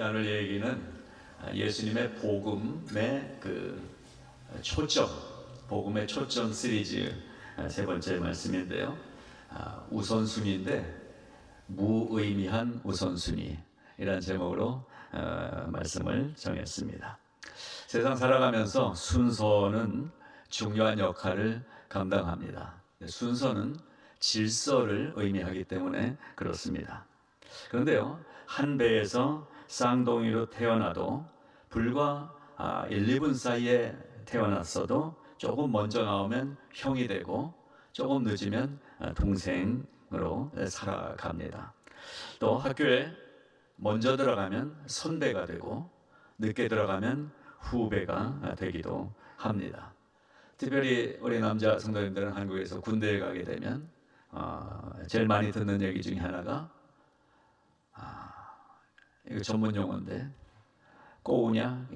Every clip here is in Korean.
나눌 얘기는 예수님의 복음의 초점, 복음의 초점 시리즈 세 번째 말씀인데요. 우선순위인데 무의미한 우선순위이라는 제목으로 말씀을 정했습니다. 세상 살아가면서 순서는 중요한 역할을 감당합니다. 순서는 질서를 의미하기 때문에 그렇습니다. 그런데요, 한 배에서 쌍둥이로 태어나도 불과 1, 2분 사이에 태어났어도 조금 먼저 나오면 형이 되고 조금 늦으면 동생으로 살아갑니다. 또 학교에 먼저 들어가면 선배가 되고 늦게 들어가면 후배가 되기도 합니다. 특별히 우리 남자 성도님들은 한국에서 군대에 가게 되면 제일 많이 듣는 얘기 중에 하나가 이거 전문 용어인데 꼬우냐?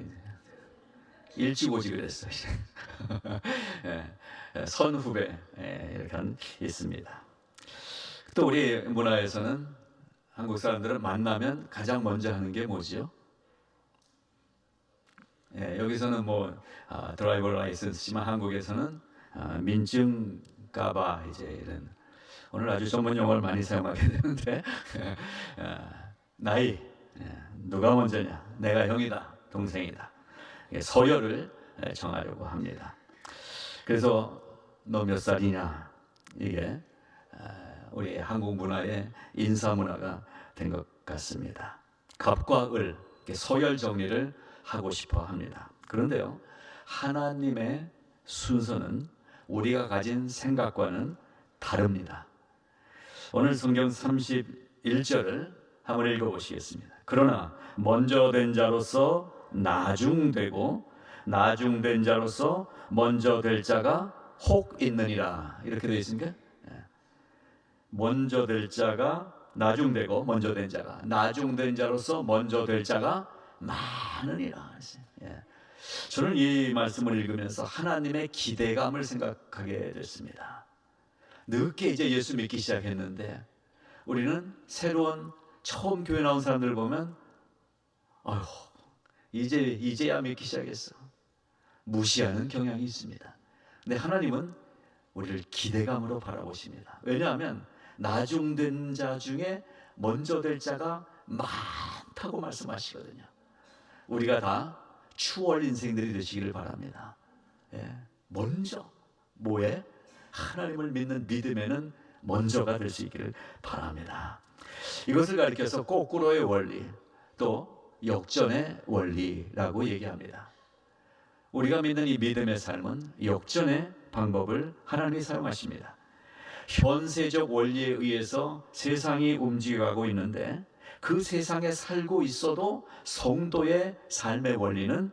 일찍오지 그랬어. 선후배 이렇게 있습니다. 또 우리 문화에서는 한국 사람들은 만나면 가장 먼저 하는 게 뭐지요? 여기서는 드라이버 라이선스지만 한국에서는 민증 가봐 이제 이런 오늘 아주 전문 용어를 많이 사용하게 되는데 나이 누가 먼저냐? 내가 형이다, 동생이다. 서열을 정하려고 합니다. 그래서 너 몇 살이냐? 이게 우리 한국 문화의 인사 문화가 된 것 같습니다. 갑과 을 서열 정리를 하고 싶어 합니다. 그런데요, 하나님의 순서는 우리가 가진 생각과는 다릅니다. 오늘 성경 31절을 한번 읽어보시겠습니다. 그러나 먼저 된 자로서 나중되고 나중된 자로서 먼저 될 자가 혹 있느니라. 이렇게 되어 있습니까? 먼저 될 자가 나중되고 먼저 된 자가 나중된 자로서 먼저 될 자가 많으니라. 저는 이 말씀을 읽으면서 하나님의 기대감을 생각하게 됐습니다. 늦게 이제 예수 믿기 시작했는데 우리는 새로운 처음 교회 나온 사람들 보면 이제야 믿기 시작했어. 무시하는 경향이 있습니다. 근데 하나님은 우리를 기대감으로 바라보십니다. 왜냐하면 나중된 자 중에 먼저 될 자가 많다고 말씀하시거든요. 우리가 다 추월 인생들이 되시기를 바랍니다. 먼저 뭐에? 하나님을 믿는 믿음에는 먼저가 될 수 있기를 바랍니다. 이것을 가리켜서 거꾸로의 원리, 또 역전의 원리라고 얘기합니다. 우리가 믿는 이 믿음의 삶은 역전의 방법을 하나님이 사용하십니다. 현세적 원리에 의해서 세상이 움직여가고 있는데 그 세상에 살고 있어도 성도의 삶의 원리는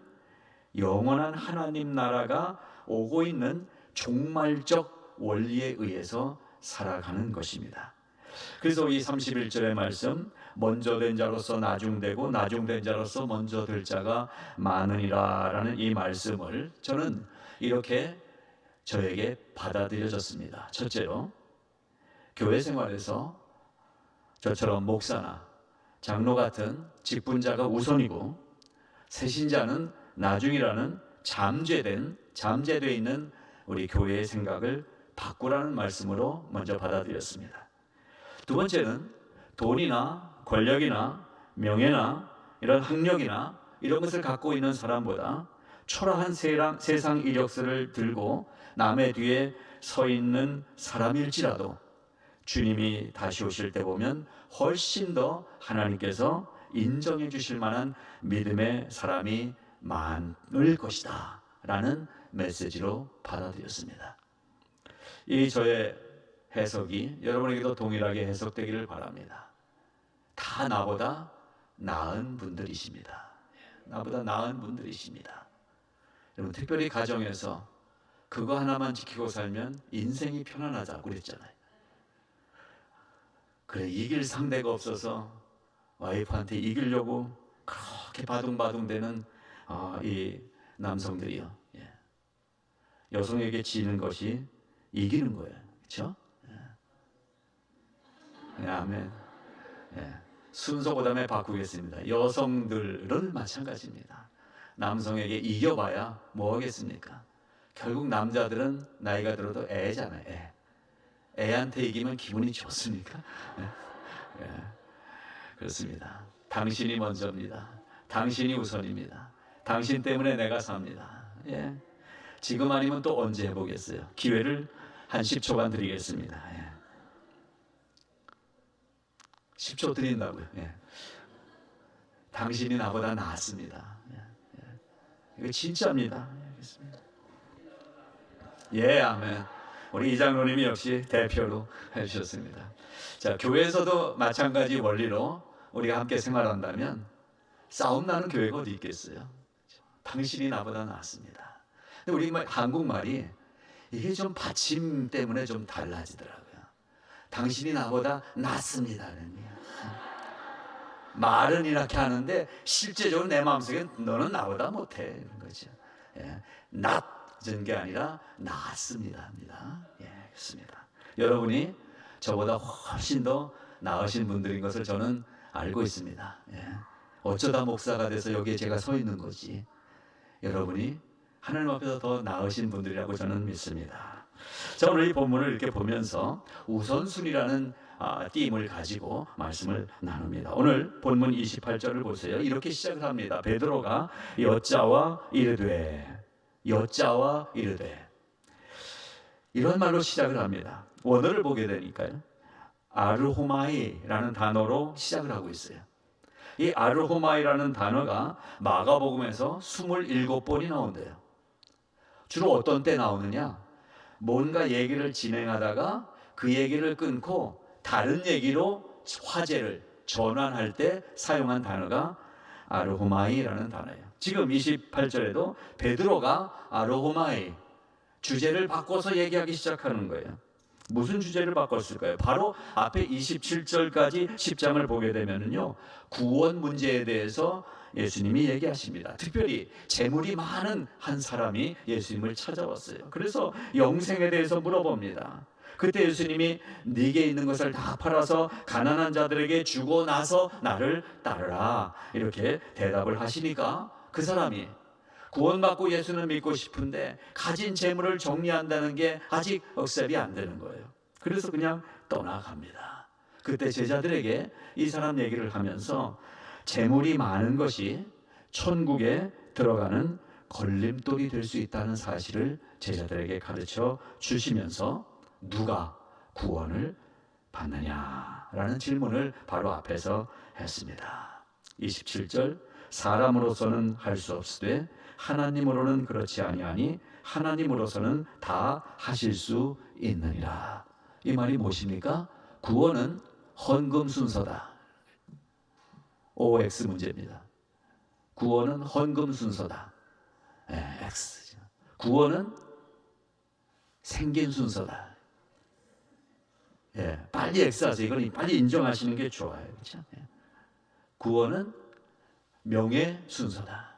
영원한 하나님 나라가 오고 있는 종말적 원리에 의해서 살아가는 것입니다. 그래서 이 31절의 말씀, 먼저 된 자로서 나중되고 나중된 자로서 먼저 될 자가 많으니라 라는 이 말씀을 저는 이렇게 저에게 받아들여졌습니다. 첫째로, 교회 생활에서 저처럼 목사나 장로 같은 직분자가 우선이고 새신자는 나중이라는 잠재되어 있는 우리 교회의 생각을 바꾸라는 말씀으로 먼저 받아들였습니다. 두 번째는 돈이나 권력이나 명예나 이런 학력이나 이런 것을 갖고 있는 사람보다 초라한 세상 이력서를 들고 남의 뒤에 서 있는 사람일지라도 주님이 다시 오실 때 보면 훨씬 더 하나님께서 인정해 주실 만한 믿음의 사람이 많을 것이다 라는 메시지로 받아들였습니다. 이 저의 해석이 여러분에게도 동일하게 해석되기를 바랍니다. 다 나보다 나은 분들이십니다. 나보다 나은 분들이십니다. 여러분, 특별히 가정에서 그거 하나만 지키고 살면 인생이 편안하다고 그랬잖아요. 그래, 이길 상대가 없어서 와이프한테 이기려고 그렇게 바둥바둥대는 이 남성들이요. 여성에게 지는 것이 이기는 거예요. 그렇죠? 아멘. 순서 그 다음에 바꾸겠습니다. 여성들은 마찬가지입니다. 남성에게 이겨봐야 뭐 하겠습니까? 결국 남자들은 나이가 들어도 애잖아요. 애한테 이기면 기분이 좋습니까? 그렇습니다. 당신이 먼저입니다. 당신이 우선입니다. 당신 때문에 내가 삽니다. 지금 아니면 또 언제 해보겠어요? 기회를 한 10초간 드리겠습니다. 10초 드린다고요. 당신이 나보다 낫습니다. 이거 진짜입니다. 아멘. 우리 이장로님이 역시 대표로 해주셨습니다. 자, 교회에서도 마찬가지 원리로 우리가 함께 생활한다면 싸움 나는 교회가 어디 있겠어요? 당신이 나보다 낫습니다. 근데 우리 한국말이 이게 좀 받침 때문에 좀 달라지더라고요. 당신이 나보다 낫습니다는 말은 이렇게 하는데 실제적으로 내 마음속에 너는 나보다 못해 이런 거죠. 낮은 게 아니라 낫습니다입니다. 그렇습니다. 여러분이 저보다 훨씬 더 나으신 분들인 것을 저는 알고 있습니다. 어쩌다 목사가 돼서 여기에 제가 서 있는 거지. 여러분이 하나님 앞에서 더 나으신 분들이라고 저는 믿습니다. 자, 오늘 이 본문을 이렇게 보면서 우선순위라는 띠임을 가지고 말씀을 나눕니다. 오늘 본문 28절을 보세요. 이렇게 시작을 합니다. 베드로가 여짜와 이르되 이런 말로 시작을 합니다. 원어를 보게 되니까요. 아르호마이라는 단어로 시작을 하고 있어요. 이 아르호마이라는 단어가 마가복음에서 27번이 나온대요. 주로 어떤 때 나오느냐? 뭔가 얘기를 진행하다가 그 얘기를 끊고 다른 얘기로 화제를 전환할 때 사용한 단어가 아르호마이라는 단어예요. 지금 28절에도 베드로가 아르호마이 주제를 바꿔서 얘기하기 시작하는 거예요. 무슨 주제를 바꿨을까요? 바로 앞에 27절까지 10장을 보게 되면요, 구원 문제에 대해서 예수님이 얘기하십니다. 특별히 재물이 많은 한 사람이 예수님을 찾아왔어요. 그래서 영생에 대해서 물어봅니다. 그때 예수님이 네게 있는 것을 다 팔아서 가난한 자들에게 주고 나서 나를 따르라 이렇게 대답을 하시니까 그 사람이 구원받고 예수는 믿고 싶은데 가진 재물을 정리한다는 게 아직 억셉이 안 되는 거예요. 그래서 그냥 떠나갑니다. 그때 제자들에게 이 사람 얘기를 하면서 재물이 많은 것이 천국에 들어가는 걸림돌이 될 수 있다는 사실을 제자들에게 가르쳐 주시면서 누가 구원을 받느냐라는 질문을 바로 앞에서 했습니다. 27절 사람으로서는 할 수 없으되 하나님으로는 그렇지 아니하니 하나님으로서는 다 하실 수 있느니라. 이 말이 무엇입니까? 구원은 헌금 순서다. OX 문제입니다. 구원은 헌금 순서다. X. 구원은 생긴 순서다. 빨리 X 하세요. 이건 빨리 인정하시는 게 좋아요. 그렇죠? 구원은 명예 순서다.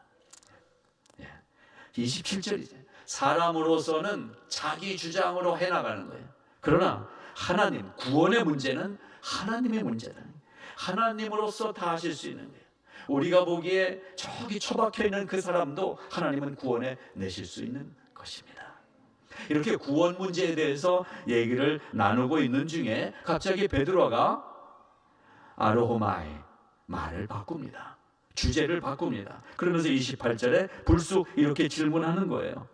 27절이죠. 사람으로서는 자기 주장으로 해나가는 거예요. 그러나 하나님, 구원의 문제는 하나님의 문제다. 하나님으로서 다 하실 수 있는 거예요. 우리가 보기에 저기 처박혀 있는 그 사람도 하나님은 구원해 내실 수 있는 것입니다. 이렇게 구원 문제에 대해서 얘기를 나누고 있는 중에 갑자기 베드로가 아르호마이 말을 바꿉니다. 주제를 바꿉니다. 그러면서 28절에 불쑥 이렇게 질문하는 거예요.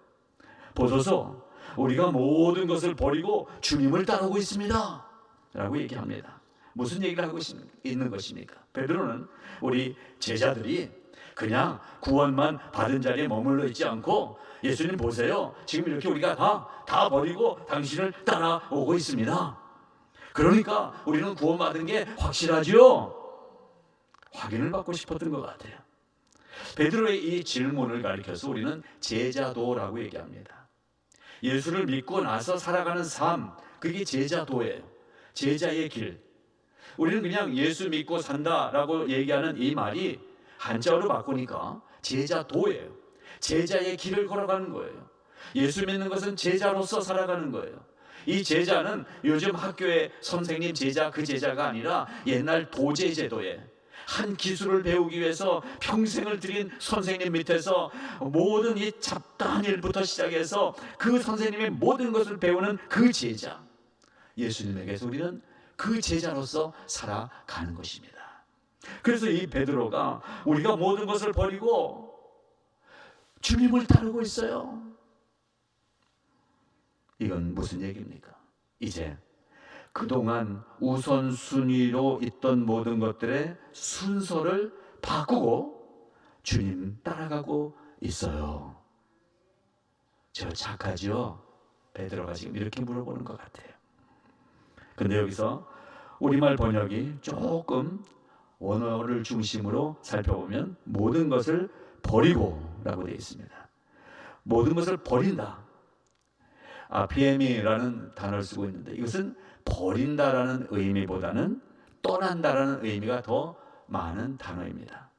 보소서, 우리가 모든 것을 버리고 주님을 따르고 있습니다 라고 얘기합니다. 무슨 얘기를 하고 있는 것입니까? 베드로는 우리 제자들이 그냥 구원만 받은 자리에 머물러 있지 않고 예수님 보세요, 지금 이렇게 우리가 다 버리고 당신을 따라오고 있습니다. 그러니까 우리는 구원받은 게 확실하죠? 확인을 받고 싶었던 것 같아요. 베드로의 이 질문을 가리켜서 우리는 제자도라고 얘기합니다. 예수를 믿고 나서 살아가는 삶, 그게 제자도예요. 제자의 길. 우리는 그냥 예수 믿고 산다라고 얘기하는 이 말이 한자어로 바꾸니까 제자도예요. 제자의 길을 걸어가는 거예요. 예수 믿는 것은 제자로서 살아가는 거예요. 이 제자는 요즘 학교의 선생님 제자 그 제자가 아니라 옛날 도제 제도에 한 기술을 배우기 위해서 평생을 들인 선생님 밑에서 모든 이 잡다한 일부터 시작해서 그 선생님의 모든 것을 배우는 그 제자, 예수님에게서 우리는 그 제자로서 살아가는 것입니다. 그래서 이 베드로가 우리가 모든 것을 버리고 주님을 따르고 있어요. 이건 무슨 얘기입니까? 이제 그동안 우선순위로 있던 모든 것들의 순서를 바꾸고 주님 따라가고 있어요. 저 착하죠? 베드로가 지금 이렇게 물어보는 것 같아요. 근데 여기서 우리말 번역이 조금 원어를 중심으로 살펴보면 모든 것을 버리고 라고 되어 있습니다. 모든 것을 버린다. PM이라는 단어를 쓰고 있는데 이것은 버린다라는 의미보다는 떠난다라는 의미가 더 많은 단어입니다.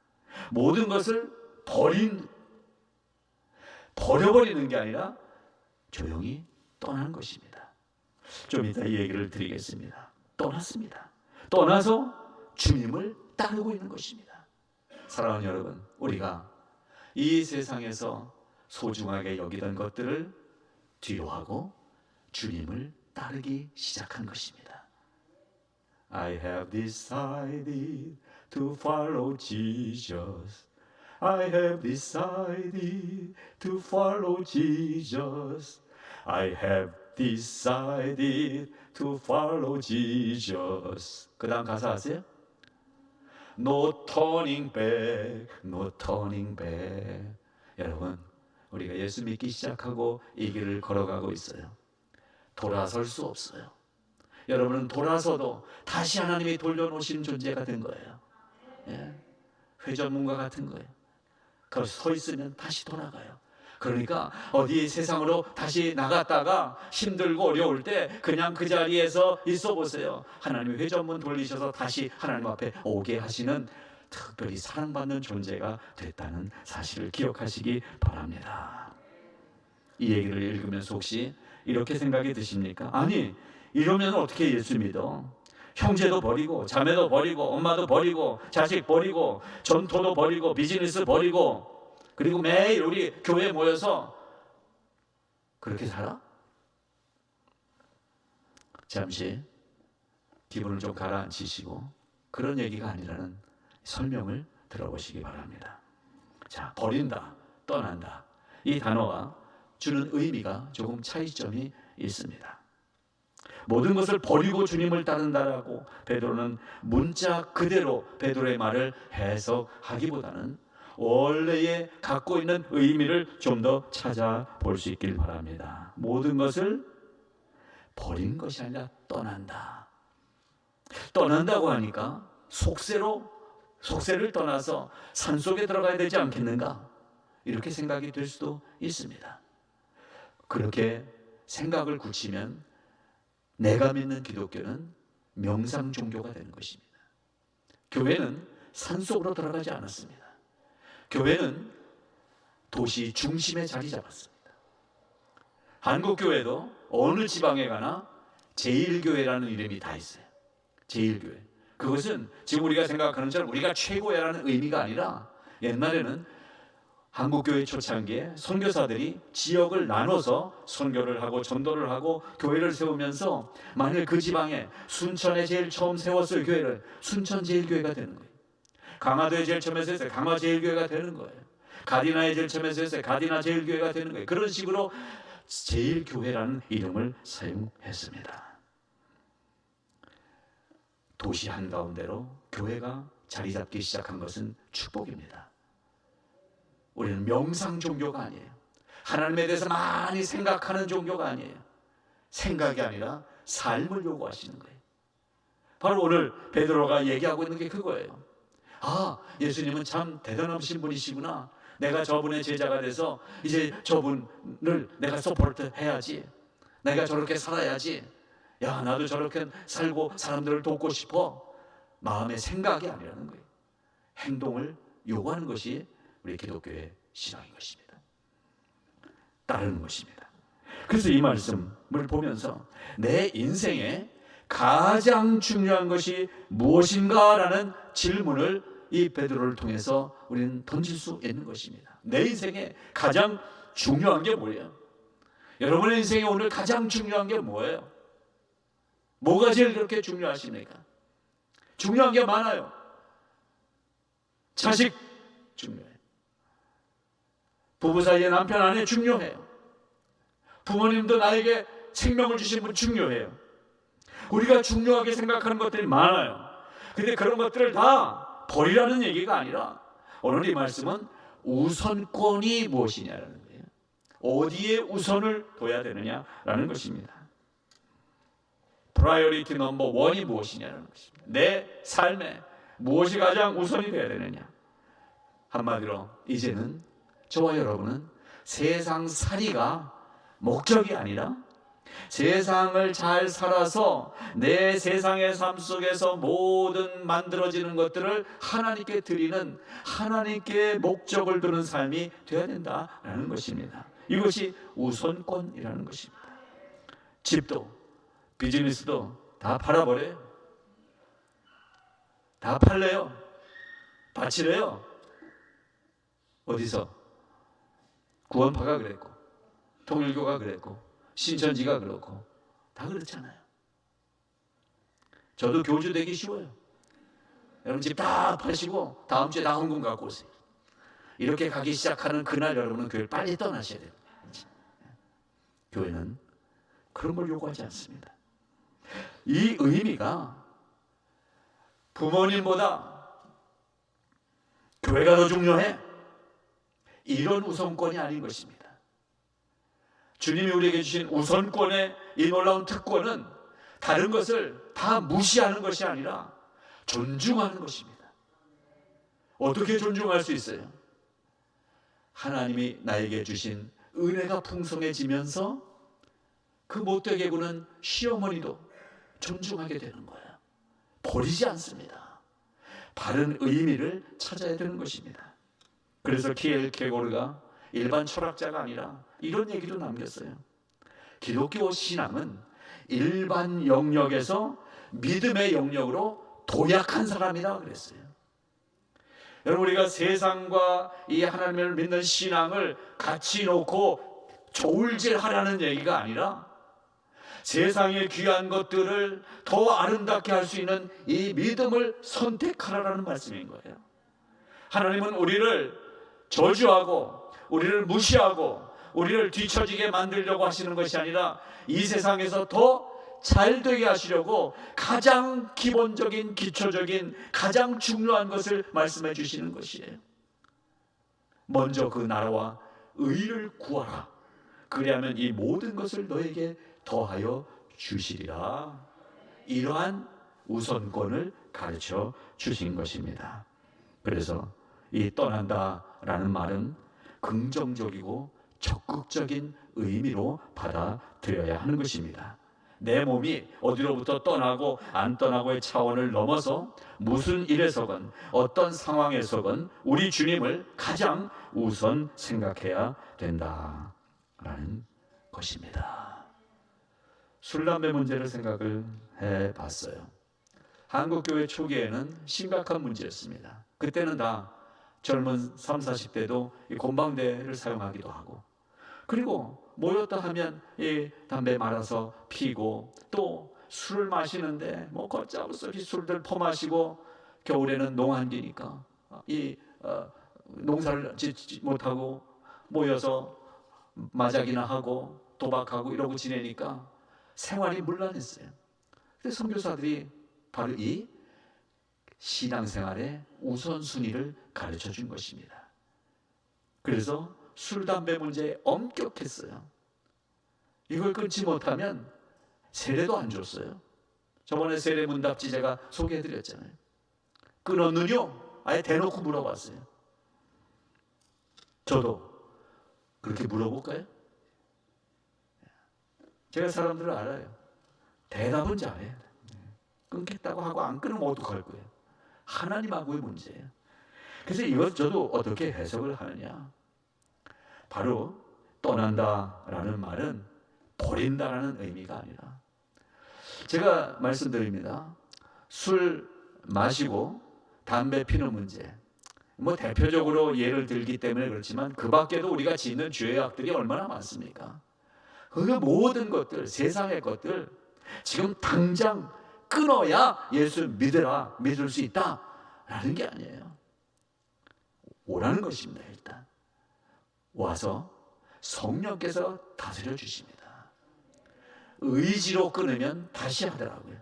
모든 것을 버려버리는 게 아니라 조용히 떠나는 것입니다. 좀 이따 이 얘기를 드리겠습니다. 떠났습니다. 떠나서 주님을 따르고 있는 것입니다. 사랑하는 여러분, 우리가 이 세상에서 소중하게 여기던 것들을 뒤로하고 주님을 따르기 시작한 것입니다. I have decided to follow Jesus. I have decided to follow Jesus. I have decided to follow Jesus. 그 다음 가사 아세요? No turning back, no turning back. 여러분, 우리가 예수 믿기 시작하고 이 길을 걸어가고 있어요. 돌아설 수 없어요. 여러분은 돌아서도 다시 하나님이 돌려놓으신 존재가 된 거예요. 예? 회전문과 같은 거예요. 거기서 서 있으면 다시 돌아가요. 그러니까 어디 세상으로 다시 나갔다가 힘들고 어려울 때 그냥 그 자리에서 있어 보세요. 하나님이 회전문 돌리셔서 다시 하나님 앞에 오게 하시는 특별히 사랑받는 존재가 됐다는 사실을 기억하시기 바랍니다. 이 얘기를 읽으면서 혹시 이렇게 생각이 드십니까? 아니, 이러면 어떻게 예수 믿어? 형제도 버리고 자매도 버리고 엄마도 버리고 자식 버리고 전토도 버리고 비즈니스 버리고 그리고 매일 우리 교회에 모여서 그렇게 살아? 잠시 기분을 좀 가라앉히시고 그런 얘기가 아니라는 설명을 들어보시기 바랍니다. 자, 버린다, 떠난다. 이 단어가 주는 의미가 조금 차이점이 있습니다. 모든 것을 버리고 주님을 따른다라고 베드로는 문자 그대로 베드로의 말을 해석하기보다는 원래의 갖고 있는 의미를 좀 더 찾아볼 수 있길 바랍니다. 모든 것을 버린 것이 아니라 떠난다. 떠난다고 하니까 속세를 떠나서 산속에 들어가야 되지 않겠는가? 이렇게 생각이 될 수도 있습니다. 그렇게 생각을 굳히면 내가 믿는 기독교는 명상 종교가 되는 것입니다. 교회는 산속으로 들어가지 않았습니다. 교회는 도시 중심에 자리 잡았습니다. 한국교회도 어느 지방에 가나 제1교회라는 이름이 다 있어요. 제1교회. 그것은 지금 우리가 생각하는 것처럼 우리가 최고야라는 의미가 아니라 옛날에는 한국교회 초창기에 선교사들이 지역을 나눠서 선교를 하고 전도를 하고 교회를 세우면서 만일 그 지방에 순천에 제일 처음 세웠을 교회를 순천 제일교회가 되는 거예요. 강화도에 제일 처음 했어요. 강화 제일교회가 되는 거예요. 가디나에 제일 처음 했어요. 가디나 제일교회가 되는 거예요. 그런 식으로 제일교회라는 이름을 사용했습니다. 도시 한가운데로 교회가 자리 잡기 시작한 것은 축복입니다. 우리는 명상 종교가 아니에요. 하나님에 대해서 많이 생각하는 종교가 아니에요. 생각이 아니라 삶을 요구하시는 거예요. 바로 오늘 베드로가 얘기하고 있는 게 그거예요. 아, 예수님은 참 대단하신 분이시구나. 내가 저분의 제자가 돼서 이제 저분을 내가 서포트 해야지. 내가 저렇게 살아야지. 야, 나도 저렇게 살고 사람들을 돕고 싶어. 마음의 생각이 아니라는 거예요. 행동을 요구하는 것이 우리 기독교의 신앙인 것입니다. 따르는 것입니다. 그래서 이 말씀을 보면서 내 인생에 가장 중요한 것이 무엇인가라는 질문을 이 베드로를 통해서 우리는 던질 수 있는 것입니다. 내 인생에 가장 중요한 게 뭐예요? 여러분의 인생에 오늘 가장 중요한 게 뭐예요? 뭐가 제일 그렇게 중요하십니까? 중요한 게 많아요. 자식 중요해요. 부부 사이에 남편 아내 중요해요. 부모님도 나에게 생명을 주신 분 중요해요. 우리가 중요하게 생각하는 것들이 많아요. 근데 그런 것들을 다 버리라는 얘기가 아니라 오늘 이 말씀은 우선권이 무엇이냐라는 거예요. 어디에 우선을 둬야 되느냐라는 것입니다. 프라이어리티 넘버 원이 무엇이냐는 것입니다. 내 삶에 무엇이 가장 우선이 되어야 되느냐. 한마디로 이제는 저와 여러분은 세상 살이가 목적이 아니라 세상을 잘 살아서 내 세상의 삶 속에서 모든 만들어지는 것들을 하나님께 드리는, 하나님께 목적을 두는 삶이 되어야 된다라는 것입니다. 이것이 우선권이라는 것입니다. 집도 비즈니스도 다 팔아버려요. 다 팔래요. 바치래요. 어디서? 구원파가 그랬고, 통일교가 그랬고, 신천지가 그렇고, 다 그렇잖아요. 저도 교주 되기 쉬워요. 여러분 집 다 파시고 다음 주에 다 헌금 갖고 오세요. 이렇게 가기 시작하는 그날 여러분은 교회를 빨리 떠나셔야 돼요. 교회는 그런 걸 요구하지 않습니다. 이 의미가 부모님보다 교회가 더 중요해, 이런 우선권이 아닌 것입니다. 주님이 우리에게 주신 우선권의 이 놀라운 특권은 다른 것을 다 무시하는 것이 아니라 존중하는 것입니다. 어떻게 존중할 수 있어요? 하나님이 나에게 주신 은혜가 풍성해지면서 그 못되게 구는 시어머니도 존중하게 되는 거예요. 버리지 않습니다. 바른 의미를 찾아야 되는 것입니다. 그래서 키엘케고르가 일반 철학자가 아니라 이런 얘기도 남겼어요. 기독교 신앙은 일반 영역에서 믿음의 영역으로 도약한 사람이라 그랬어요. 여러분, 우리가 세상과 이 하나님을 믿는 신앙을 같이 놓고 저울질하라는 얘기가 아니라 세상의 귀한 것들을 더 아름답게 할 수 있는 이 믿음을 선택하라는 말씀인 거예요. 하나님은 우리를 저주하고 우리를 무시하고 우리를 뒤처지게 만들려고 하시는 것이 아니라 이 세상에서 더 잘 되게 하시려고 가장 기본적인, 기초적인, 가장 중요한 것을 말씀해 주시는 것이에요. 먼저 그 나라와 의를 구하라. 그리하면 이 모든 것을 너에게 더하여 주시리라. 이러한 우선권을 가르쳐 주신 것입니다. 그래서 이 떠난다라는 말은 긍정적이고 적극적인 의미로 받아들여야 하는 것입니다. 내 몸이 어디로부터 떠나고 안 떠나고의 차원을 넘어서 무슨 일에서건 어떤 상황에서건 우리 주님을 가장 우선 생각해야 된다라는 것입니다. 술, 담배 문제를 생각을 해봤어요. 한국교회 초기에는 심각한 문제였습니다. 그때는 다 젊은 30, 40대도 이 곰방대를 사용하기도 하고, 그리고 모였다 하면 이 담배 말아서 피고, 또 술을 마시는데 뭐 걷잡을 수 없이 술들 퍼마시고, 겨울에는 농한기니까 이 농사를 짓지 못하고 모여서 마작이나 하고 도박하고 이러고 지내니까 생활이 문란했어요. 그래서 선교사들이 바로 이 신앙생활의 우선순위를 가르쳐 준 것입니다. 그래서 술, 담배 문제에 엄격했어요. 이걸 끊지 못하면 세례도 안 줬어요. 저번에 세례 문답지 제가 소개해드렸잖아요. 끊었느뇨? 아예 대놓고 물어봤어요. 저도 그렇게 물어볼까요? 제가 사람들을 알아요. 대답은 잘해요. 끊겠다고 하고 안 끊으면 어떡할 거예요? 하나님하고의 문제예요. 그래서 이것 저도 어떻게 해석을 하느냐? 바로 떠난다라는 말은 버린다라는 의미가 아니라, 제가 말씀드립니다. 술 마시고 담배 피는 문제, 뭐 대표적으로 예를 들기 때문에 그렇지만 그 밖에도 우리가 짓는 죄악들이 얼마나 많습니까? 그 모든 것들, 세상의 것들 지금 당장 끊어야 예수 믿으라, 믿을 수 있다 라는 게 아니에요. 오라는 것입니다. 일단 와서 성령께서 다스려 주십니다. 의지로 끊으면 다시 하더라고요.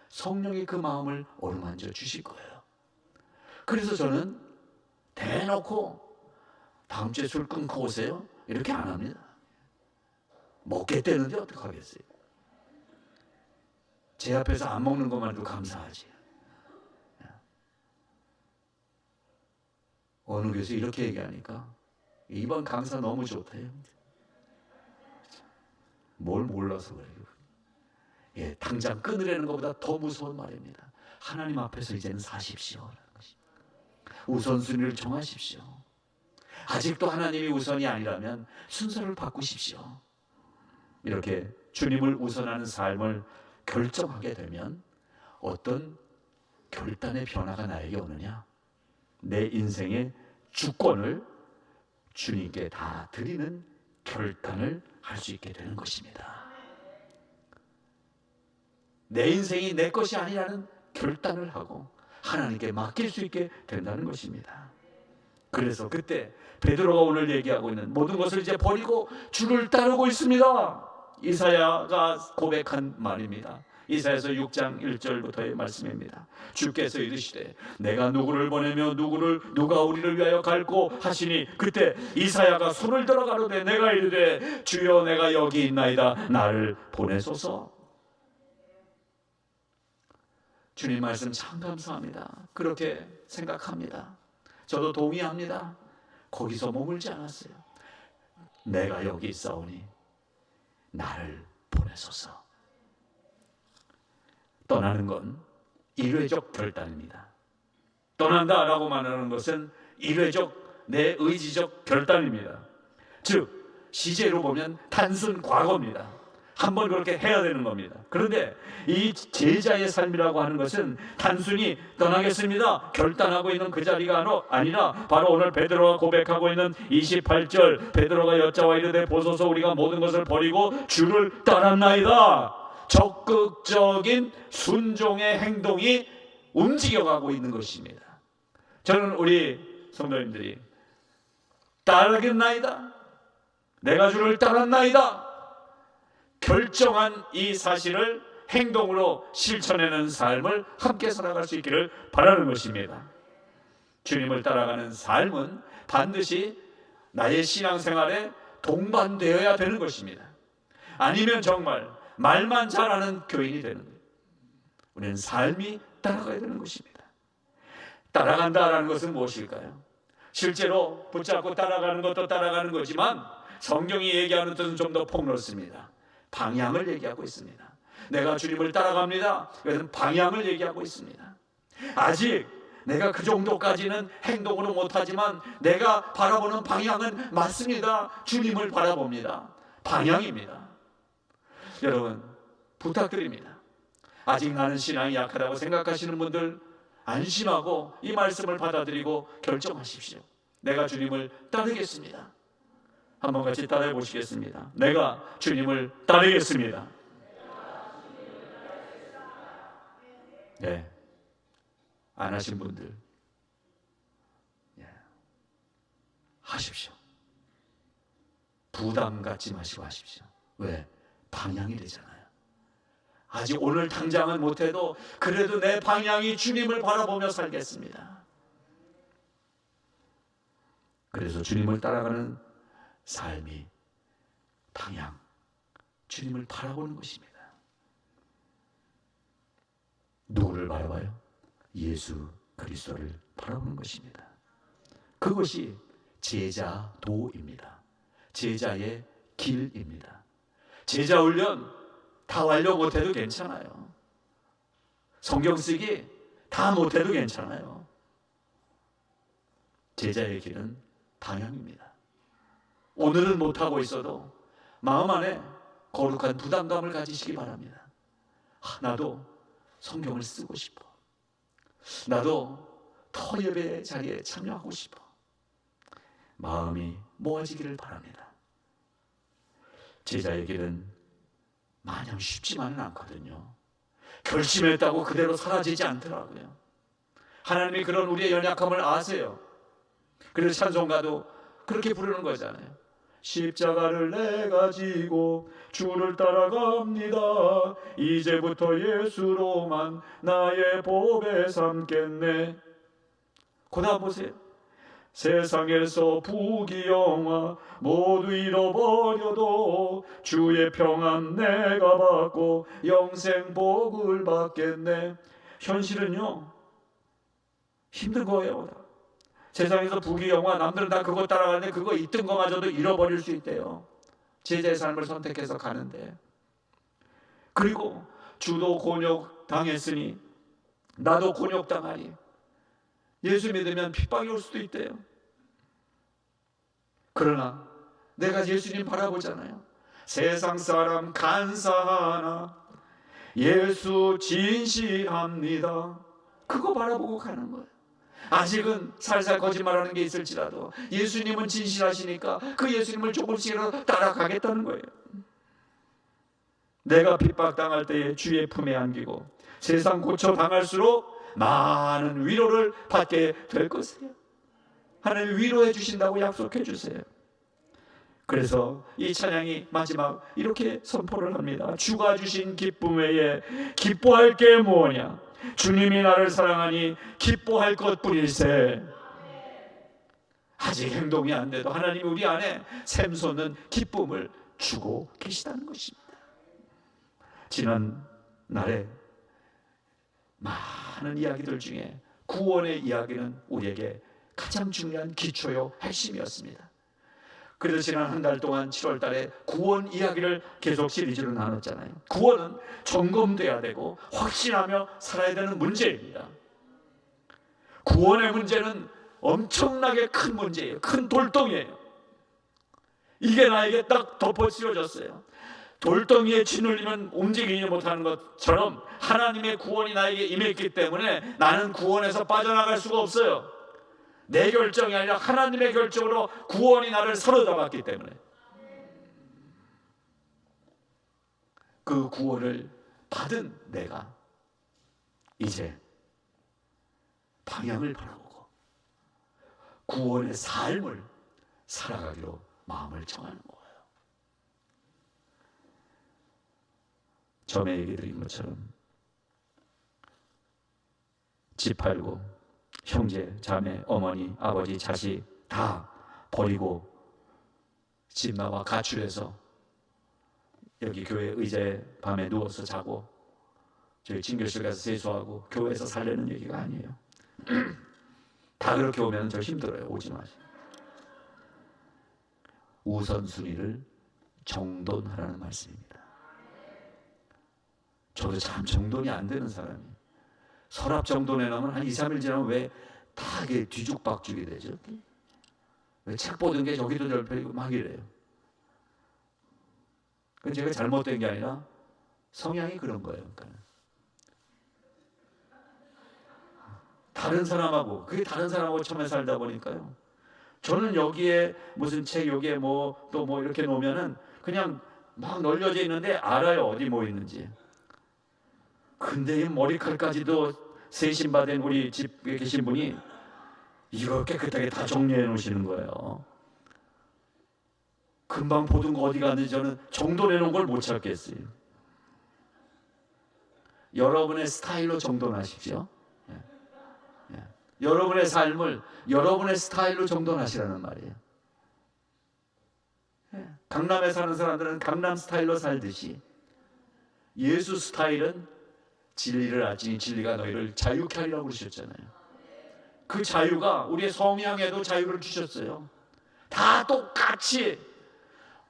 성령이 그 마음을 어루만져 주실 거예요. 그래서 저는 대놓고 다음 주에 술 끊고 오세요 이렇게 안 합니다. 먹겠다는데 어떡하겠어요. 제 앞에서 안 먹는 것만도 감사하지. 어느 교수 이렇게 얘기하니까 이번 강사 너무 좋대요. 뭘 몰라서 그래요. 예, 당장 끊으려는 것보다 더 무서운 말입니다. 하나님 앞에서 이제는 사십시오라는 것입니다. 우선순위를 정하십시오. 아직도 하나님이 우선이 아니라면 순서를 바꾸십시오. 이렇게 주님을 우선하는 삶을 결정하게 되면 어떤 결단의 변화가 나에게 오느냐? 내 인생의 주권을 주님께 다 드리는 결단을 할 수 있게 되는 것입니다. 내 인생이 내 것이 아니라는 결단을 하고 하나님께 맡길 수 있게 된다는 것입니다. 그래서 그때 베드로가 오늘 얘기하고 있는 모든 것을 이제 버리고 주를 따르고 있습니다. 이사야가 고백한 말입니다. 이사야서 6장 1절부터의 말씀입니다. 주께서 이르시되 내가 누구를 보내며 누가 우리를 위하여 갈고 하시니, 그때 이사야가 손을 들어 가로되 내가 이르되 주여 내가 여기 있나이다, 나를 보내소서. 주님 말씀 참 감사합니다. 그렇게 생각합니다. 저도 동의합니다. 거기서 머물지 않았어요. 내가 여기 있사오니 나를 보내소서. 떠나는 건 일회적 결단입니다. 떠난다라고 말하는 것은 일회적, 내 의지적 결단입니다. 즉 시제로 보면 단순 과거입니다. 한번 그렇게 해야 되는 겁니다. 그런데 이 제자의 삶이라고 하는 것은 단순히 떠나겠습니다 결단하고 있는 그 자리가 아니라 바로 오늘 베드로가 고백하고 있는 28절, 베드로가 여짜와 이르되 보소서 우리가 모든 것을 버리고 주를 따랐나이다. 적극적인 순종의 행동이 움직여가고 있는 것입니다. 저는 우리 성도님들이 따르겠나이다, 내가 주를 따랐나이다 결정한 이 사실을 행동으로 실천하는 삶을 함께 살아갈 수 있기를 바라는 것입니다. 주님을 따라가는 삶은 반드시 나의 신앙생활에 동반되어야 되는 것입니다. 아니면 정말 말만 잘하는 교인이 되는 거예요. 우리는 삶이 따라가야 되는 것입니다. 따라간다라는 것은 무엇일까요? 실제로 붙잡고 따라가는 것도 따라가는 거지만 성경이 얘기하는 뜻은 좀 더 폭넓습니다. 방향을 얘기하고 있습니다. 내가 주님을 따라갑니다. 그래서 방향을 얘기하고 있습니다. 아직 내가 그 정도까지는 행동으로 못하지만 내가 바라보는 방향은 맞습니다. 주님을 바라봅니다. 방향입니다. 여러분 부탁드립니다. 아직 나는 신앙이 약하다고 생각하시는 분들 안심하고 이 말씀을 받아들이고 결정하십시오. 내가 주님을 따르겠습니다. 한번 같이 따라해 보시겠습니다. 내가 주님을 따르겠습니다. 네, 안 하신 분들 하십시오. 부담 갖지 마시고 하십시오. 왜? 방향이 되잖아요. 아직 오늘 당장은 못해도 그래도 내 방향이 주님을 바라보며 살겠습니다. 그래서 주님을 따라가는 삶이 방향, 주님을 바라보는 것입니다. 누구를 바라봐요? 예수 그리스도를 바라보는 것입니다. 그것이 제자도입니다. 제자의 길입니다. 제자 훈련 다 완료 못해도 괜찮아요. 성경 쓰기 다 못해도 괜찮아요. 제자의 길은 방향입니다. 오늘은 못하고 있어도 마음 안에 거룩한 부담감을 가지시기 바랍니다. 나도 성경을 쓰고 싶어. 나도 더 예배 자리에 참여하고 싶어. 마음이 모아지기를 바랍니다. 제자의 길은 마냥 쉽지만은 않거든요. 결심했다고 그대로 사라지지 않더라고요. 하나님이 그런 우리의 연약함을 아세요. 그래서 찬송가도 그렇게 부르는 거잖아요. 십자가를 내가 지고 주를 따라갑니다. 이제부터 예수로만 나의 보배 삼겠네. 그 다음 보세요. 세상에서 부귀영화 모두 잃어버려도 주의 평안 내가 받고 영생 복을 받겠네. 현실은요, 힘든 거예요. 세상에서 부귀영화, 남들은 다 그거 따라가는데 그거 있던 거마저도 잃어버릴 수 있대요. 제자의 삶을 선택해서 가는데. 그리고 주도 곤욕 당했으니 나도 곤욕 당하리. 예수 믿으면 핍박이 올 수도 있대요. 그러나 내가 예수님 바라보잖아요. 세상 사람 간사하나 예수 진실합니다. 그거 바라보고 가는 거예요. 아직은 살살 거짓말하는 게 있을지라도 예수님은 진실하시니까 그 예수님을 조금씩이라도 따라가겠다는 거예요. 내가 핍박당할 때에 주의 품에 안기고 세상 고쳐 당할수록 많은 위로를 받게 될 것이에요. 하나님 위로해 주신다고 약속해 주세요. 그래서 이 찬양이 마지막 이렇게 선포를 합니다. 주가 주신 기쁨 외에 기뻐할 게 뭐냐? 주님이 나를 사랑하니 기뻐할 것뿐일세. 아직 행동이 안 돼도 하나님이 우리 안에 샘솟는 기쁨을 주고 계시다는 것입니다. 지난 날에 많은 이야기들 중에 구원의 이야기는 우리에게 가장 중요한 기초요 핵심이었습니다. 그래서 지난 한 달 동안 7월 달에 구원 이야기를 계속 시리즈로 나눴잖아요. 구원은 점검돼야 되고 확신하며 살아야 되는 문제입니다. 구원의 문제는 엄청나게 큰 문제예요. 큰 돌덩이에요. 이게 나에게 딱 덮어씌워졌어요. 돌덩이에 짓눌리면 움직이지 못하는 것처럼 하나님의 구원이 나에게 임했기 때문에 나는 구원에서 빠져나갈 수가 없어요. 내 결정이 아니라 하나님의 결정으로 구원이 나를 사로잡았기 때문에 그 구원을 받은 내가 이제 방향을 바라보고 구원의 삶을 살아가기로 마음을 정하는 거예요. 처음에 얘기 드린 것처럼 집 팔고 형제, 자매, 어머니, 아버지, 자식 다 버리고 집 나와 가출해서 여기 교회 의자에 밤에 누워서 자고 저희 진교실 가서 세수하고 교회에서 살려는 얘기가 아니에요. 다 그렇게 오면 저 힘들어요. 오지 마세요. 우선순위를 정돈하라는 말씀입니다. 저도 참 정돈이 안 되는 사람이에요. 서랍 정돈해 놓으면 한 2, 3일 지나면 왜 다 이게 뒤죽박죽이 되죠? 왜 책 보던 게 저기도 덜펴지고 막 이래요. 그건 제가 잘못된 게 아니라 성향이 그런 거예요. 그러니까. 다른 사람하고 그게 다른 사람하고 처음에 살다 보니까요. 저는 여기에 무슨 책 여기에 뭐 또 뭐 이렇게 놓으면은 그냥 막 널려져 있는데 알아요 어디 뭐 있는지. 근데 이 머리칼까지도 세신받은 우리 집에 계신 분이 이렇게 깨끗하게 다 정리해 놓으시는 거예요. 금방 보던 거 어디 갔는지 저는 정돈해 놓은 걸 못 찾겠어요. 여러분의 스타일로 정돈하십시오. 여러분의 삶을 여러분의 스타일로 정돈하시라는 말이에요. 강남에 사는 사람들은 강남 스타일로 살듯이 예수 스타일은 진리를 알지니 진리가 너희를 자유케 하리라고 그러셨잖아요. 그 자유가 우리의 성향에도 자유를 주셨어요. 다 똑같이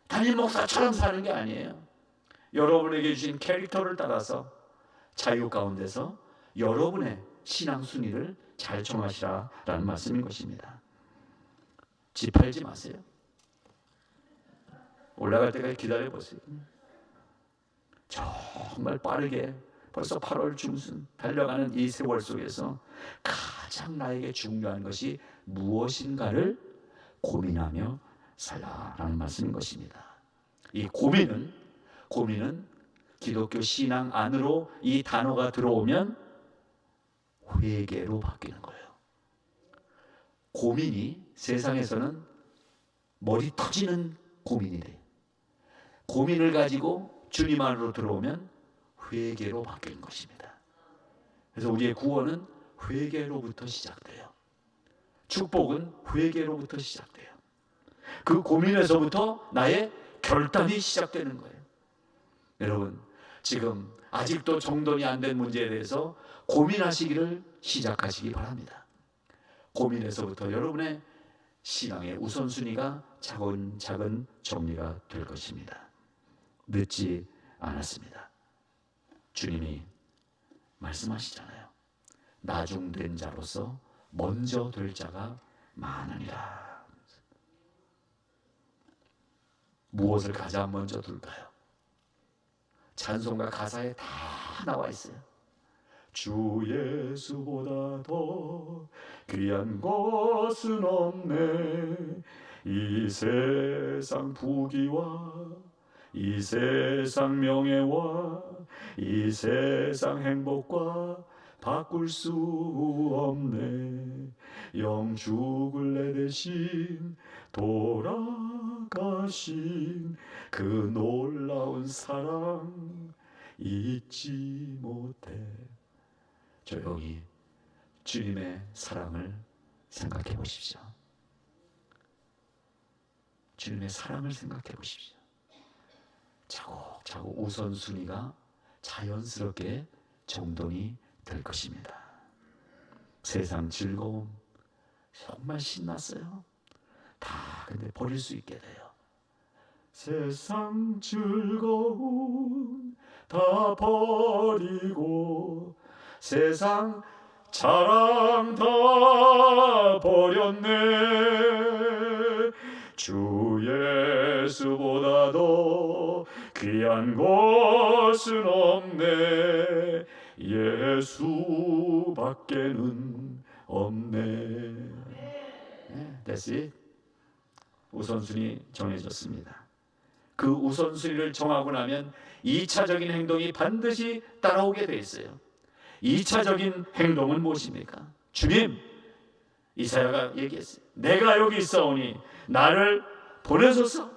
담임 목사처럼 사는 게 아니에요. 여러분에게 주신 캐릭터를 따라서 자유 가운데서 여러분의 신앙 순위를 잘 정하시라라는 말씀인 것입니다. 집 팔지 마세요. 올라갈 때까지 기다려보세요. 정말 빠르게 벌써 8월 중순 달려가는 이 세월 속에서 가장 나에게 중요한 것이 무엇인가를 고민하며 살라라는 말씀인 것입니다. 이 고민은 기독교 신앙 안으로 이 단어가 들어오면 회개로 바뀌는 거예요. 고민이 세상에서는 머리 터지는 고민이 돼요. 고민을 가지고 주님 안으로 들어오면 회개로 바뀌는 것입니다. 그래서 우리의 구원은 회개로부터 시작돼요. 축복은 회개로부터 시작돼요. 그 고민에서부터 나의 결단이 시작되는 거예요. 여러분, 지금 아직도 정돈이 안 된 문제에 대해서 고민하시기를 시작하시기 바랍니다. 고민에서부터 여러분의 신앙의 우선순위가 차근차근 정리가 될 것입니다. 늦지 않았습니다. 주님이 말씀하시잖아요. 나중된 자로서 먼저 될 자가 많으니라. 무엇을 가장 먼저 둘까요? 찬송가 가사에 다 나와 있어요. 주 예수보다 더 귀한 것은 없네. 이 세상 부귀와 이 세상 명예와 이 세상 행복과 바꿀 수 없네. 영 죽을 내 대신 돌아가신 그 놀라운 사랑 잊지 못해. 조용히 주님의 사랑을 생각해 보십시오. 주님의 사랑을 생각해 보십시오. 차곡차곡 우선순위가 자연스럽게 정돈이 될 것입니다. 세상 즐거움 정말 신났어요. 다 근데 버릴 수 있게 돼요. 세상 즐거움 다 버리고 세상 자랑 다 버렸네. 주 예수보다 더 귀한 것은 없네. 예수밖에는 없네. That's it. 우선순위 정해졌습니다. 그 우선순위를 정하고 나면 2차적인 행동이 반드시 따라오게 돼 있어요. 2차적인 행동은 무엇입니까? 주님, 이사야가 얘기했어요. 내가 여기 있사오니 나를 보내소서.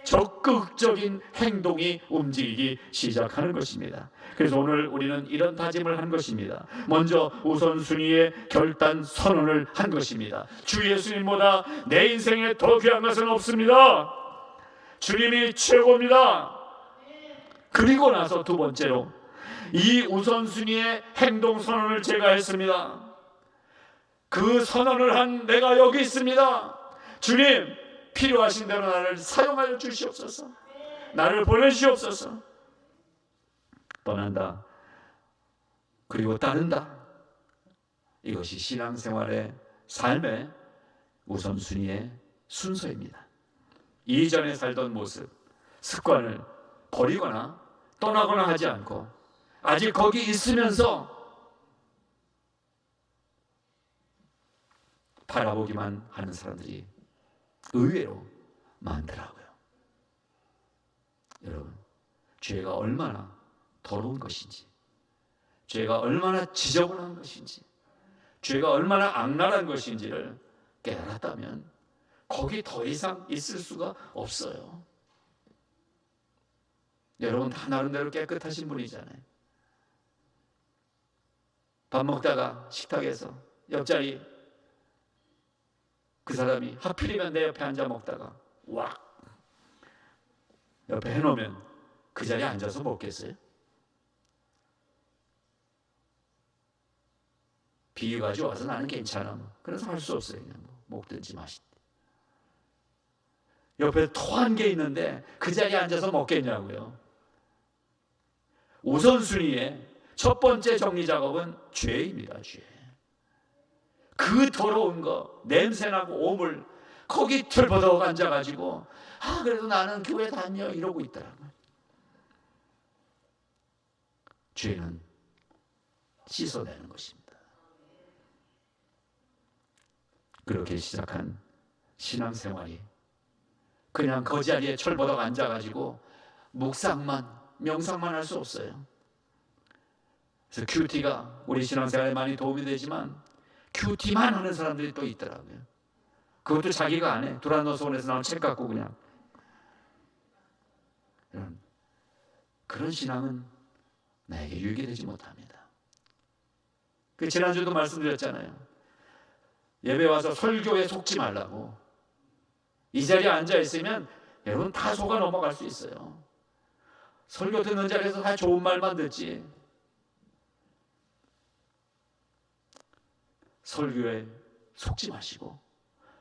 적극적인 행동이 움직이기 시작하는 것입니다. 그래서 오늘 우리는 이런 다짐을 한 것입니다. 먼저 우선순위의 결단 선언을 한 것입니다. 주 예수님보다 내 인생에 더 귀한 것은 없습니다. 주님이 최고입니다. 그리고 나서 두 번째로 이 우선순위의 행동 선언을 제가 했습니다. 그 선언을 한 내가 여기 있습니다. 주님, 필요하신 대로 나를 사용하여 주시옵소서. 나를 보내시옵소서. 떠난다. 그리고 따른다. 이것이 신앙생활의 삶의 우선순위의 순서입니다. 이전에 살던 모습, 습관을 버리거나 떠나거나 하지 않고 아직 거기 있으면서 바라보기만 하는 사람들이 의외로 많더라고요. 여러분, 죄가 얼마나 더러운 것인지, 죄가 얼마나 지저분한 것인지, 죄가 얼마나 악랄한 것인지를 깨달았다면 거기 더 이상 있을 수가 없어요. 여러분 다 나름대로 깨끗하신 분이잖아요. 밥 먹다가 식탁에서 옆자리 그 사람이 하필이면 내 옆에 앉아 먹다가 왁 옆에 해놓으면 그 자리에 앉아서 먹겠어요? 비유가 좋아서 나는 괜찮아. 그래서 할 수 없어요. 그냥 먹든지 마시든지. 옆에 토한 게 있는데 그 자리에 앉아서 먹겠냐고요. 우선순위의 첫 번째 정리 작업은 죄입니다. 죄. 그 더러운 거, 냄새나고 오물 거기 털버덕 앉아가지고 그래도 나는 교회 다녀 이러고 있더라고요. 죄는 씻어내는 것입니다. 그렇게 시작한 신앙생활이 그냥 그 자리에 철버덕 앉아가지고 묵상만 명상만 할 수 없어요. 그래서 큐티가 우리 신앙생활에 많이 도움이 되지만 큐티만 하는 사람들이 또 있더라고요. 그것도 자기가 안 해. 두란노스원에서 나온 책 갖고 그냥. 그런 신앙은 나에게 유익이 되지 못합니다. 그 지난주도 말씀드렸잖아요. 예배 와서 설교에 속지 말라고. 이 자리에 앉아 있으면 여러분 다 속아 넘어갈 수 있어요. 설교 듣는 자리에서 다 좋은 말만 듣지. 설교에 속지 마시고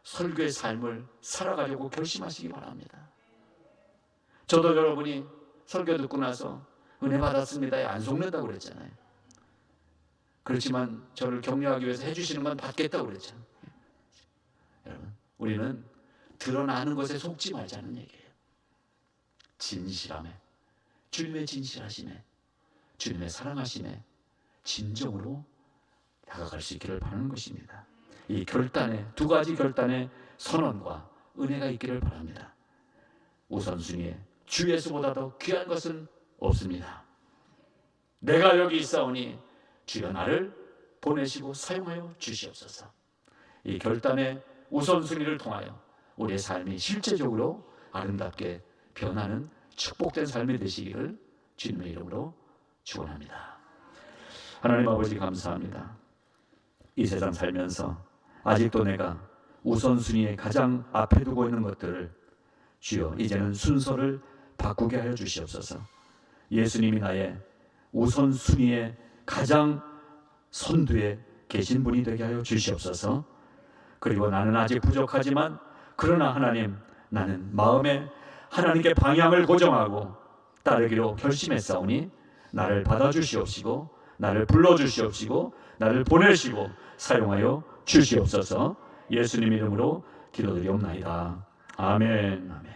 설교의 삶을 살아가려고 결심하시기 바랍니다. 저도 여러분이 설교 듣고 나서 은혜 받았습니다에 안 속는다고 그랬잖아요. 그렇지만 저를 격려하기 위해서 해주시는 건 받겠다고 그랬잖아요. 여러분, 우리는 드러나는 것에 속지 말자는 얘기예요. 진실함에, 주님의 진실하심에, 주님의 사랑하심에 진정으로 다가갈 수 있기를 바라는 것입니다. 이 결단의 두 가지 결단의 선언과 은혜가 있기를 바랍니다. 우선순위에 주 예수보다 더 귀한 것은 없습니다. 내가 여기 있사오니 주여 나를 보내시고 사용하여 주시옵소서. 이 결단의 우선순위를 통하여 우리의 삶이 실제적으로 아름답게 변하는 축복된 삶이 되시기를 주님의 이름으로 축원합니다. 하나님 아버지 감사합니다. 이 세상 살면서 아직도 내가 우선순위에 가장 앞에 두고 있는 것들을 주여 이제는 순서를 바꾸게 하여 주시옵소서. 예수님이 나의 우선순위에 가장 선두에 계신 분이 되게 하여 주시옵소서. 그리고 나는 아직 부족하지만 그러나 하나님, 나는 마음에 하나님께 방향을 고정하고 따르기로 결심했사오니 나를 받아주시옵시고 나를 불러주시옵시고 나를 보내시고 사용하여 주시옵소서. 예수님 이름으로 기도드리옵나이다. 아멘. 아멘.